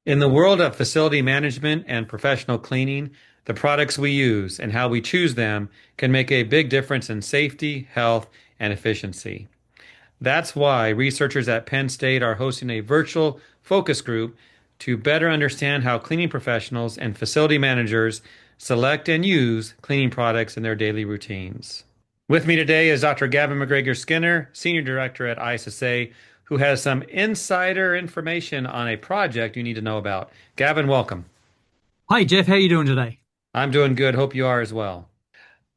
In the world of facility management and professional cleaning, the products we use and how we choose them can make a big difference in safety, health, and efficiency. That's why researchers at Penn State are hosting a virtual focus group to better understand how cleaning professionals and facility managers select and use cleaning products in their daily routines. With me today is Dr. Gavin McGregor Skinner, Senior Director at ISSA, who has some insider information on a project you need to know about. Gavin, welcome. Hi Jeff, how you doing today? I'm doing good. Hope you are as well.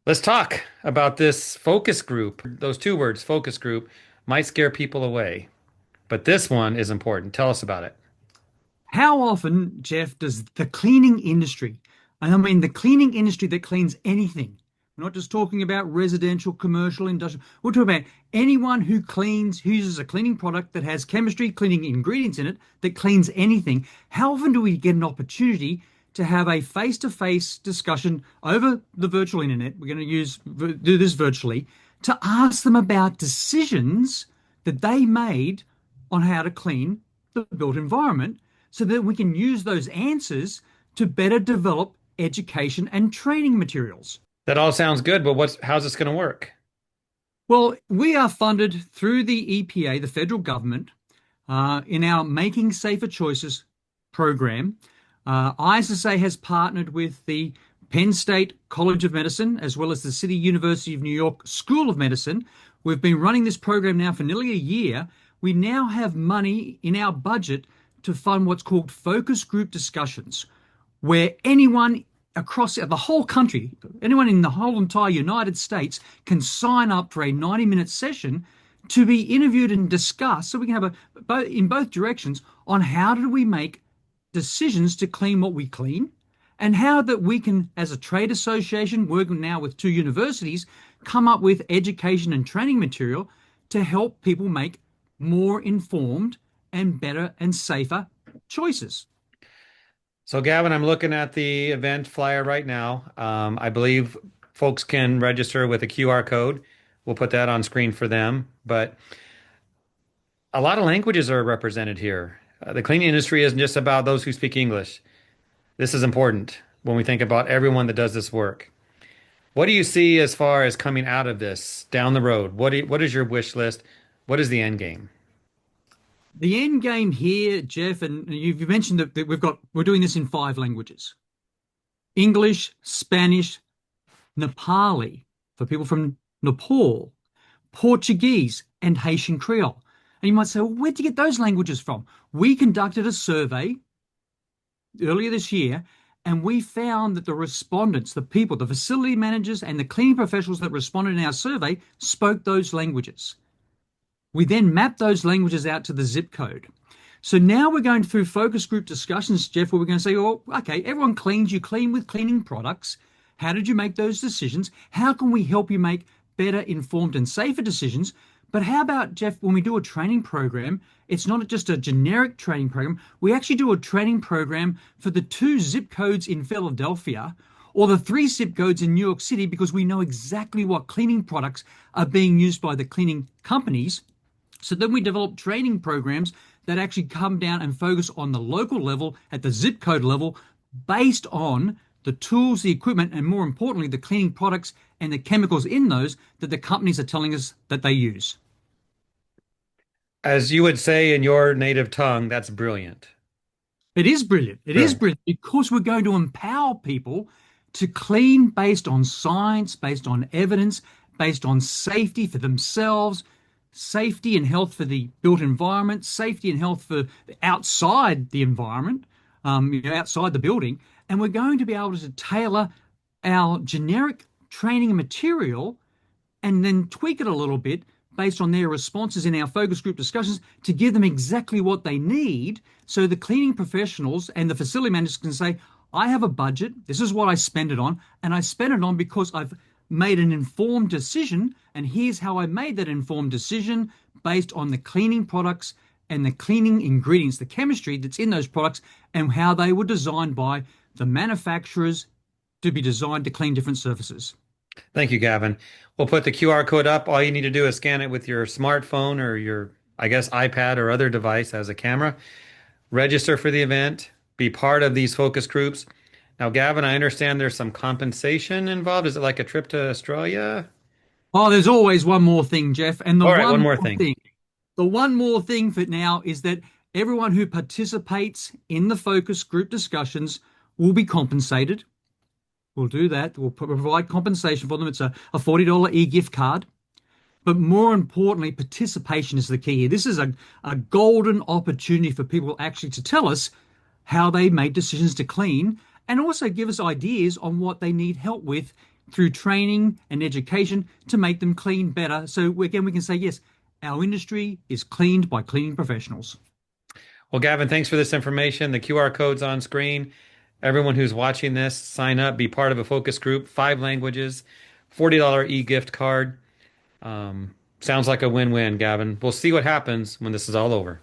Let's talk about this focus group. Those two words, focus group, might scare people away, but this one is important. Tell us about it. How often, Jeff, does the cleaning industry, and I mean the cleaning industry that cleans anything, we're not just talking about residential, commercial, industrial, we're talking about anyone who cleans, who uses a cleaning product that has chemistry, cleaning ingredients in it, that cleans anything. How often do we get an opportunity to have a face-to-face discussion over the virtual internet? We're going to do this virtually to ask them about decisions that they made on how to clean the built environment so that we can use those answers to better develop education and training materials. That all sounds good, but how's this going to work? Well, we are funded through the EPA, the federal government, in our Making Safer Choices program. ISSA has partnered with the Penn State College of Medicine as well as the City University of New York School of Medicine. We've been running this program now for nearly a year. We now have money in our budget to fund what's called focus group discussions, where anyone across the whole country, anyone in the whole entire United States can sign up for a 90-minute session to be interviewed and discussed so we can have in both directions on how do we make decisions to clean what we clean and how that we can, as a trade association, working now with two universities, come up with education and training material to help people make more informed and better and safer choices. So, Gavin, I'm looking at the event flyer right now. I believe folks can register with a QR code. We'll put that on screen for them. But a lot of languages are represented here. The cleaning industry isn't just about those who speak English. This is important when we think about everyone that does this work. What do you see as far as coming out of this down the road? What is your wish list? What is the end game? The end game here, Jeff, and you've mentioned that we're doing this in 5 languages: English, Spanish, Nepali for people from Nepal, Portuguese, and Haitian Creole. And you might say, well, where'd you get those languages from? We conducted a survey earlier this year, and we found that the respondents, the people, the facility managers, and the cleaning professionals that responded in our survey spoke those languages. We then mapped those languages out to the zip code. So now we're going through focus group discussions, Jeff, where we're going to say, oh, okay, everyone cleans, you clean with cleaning products. How did you make those decisions? How can we help you make better informed and safer decisions? But how about, Jeff, when we do a training program, it's not just a generic training program. We actually do a training program for the 2 zip codes in Philadelphia or the 3 zip codes in New York City because we know exactly what cleaning products are being used by the cleaning companies. So then we develop training programs that actually come down and focus on the local level, at the zip code level, based on the tools, the equipment, and more importantly, the cleaning products and the chemicals in those that the companies are telling us that they use. As you would say in your native tongue, that's brilliant. It is brilliant. It is Brilliant. brilliant because we're going to empower people to clean based on science, based on evidence, based on safety for themselves, safety and health for the built environment, safety and health for outside the environment, outside the building. And we're going to be able to tailor our generic training material and then tweak it a little bit based on their responses in our focus group discussions to give them exactly what they need. So the cleaning professionals and the facility managers can say, I have a budget. This is what I spend it on. And I spend it on because I've made an informed decision. And here's how I made that informed decision based on the cleaning products and the cleaning ingredients, the chemistry that's in those products, and how they were designed by the manufacturers to be designed to clean different surfaces. Thank you, Gavin. We'll put the QR code up. All you need to do is scan it with your smartphone or your, I guess, iPad or other device as a camera. Register for the event. be part of these focus groups. Now, Gavin, I understand there's some compensation involved. Is it like a trip to Australia? Oh, there's always one more thing, Jeff. And All right, one more thing. the one more thing for now is that everyone who participates in the focus group discussions will be compensated. We'll do that. We'll provide compensation for them. It's a $40 e-gift card. But more importantly, participation is the key here. This is a golden opportunity for people actually to tell us how they made decisions to clean and also give us ideas on what they need help with through training and education to make them clean better. So again, we can say, yes, our industry is cleaned by cleaning professionals. Well, Gavin, thanks for this information. The QR code's on screen. Everyone who's watching this, sign up, be part of a focus group, 5 languages, $40 e-gift card. Sounds like a win-win, Gavin. We'll see what happens when this is all over.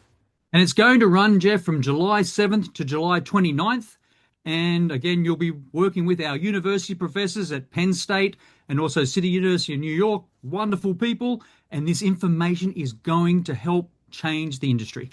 And it's going to run, Jeff, from July 7th to July 29th. And again, you'll be working with our university professors at Penn State and also City University of New York. Wonderful people. And this information is going to help change the industry.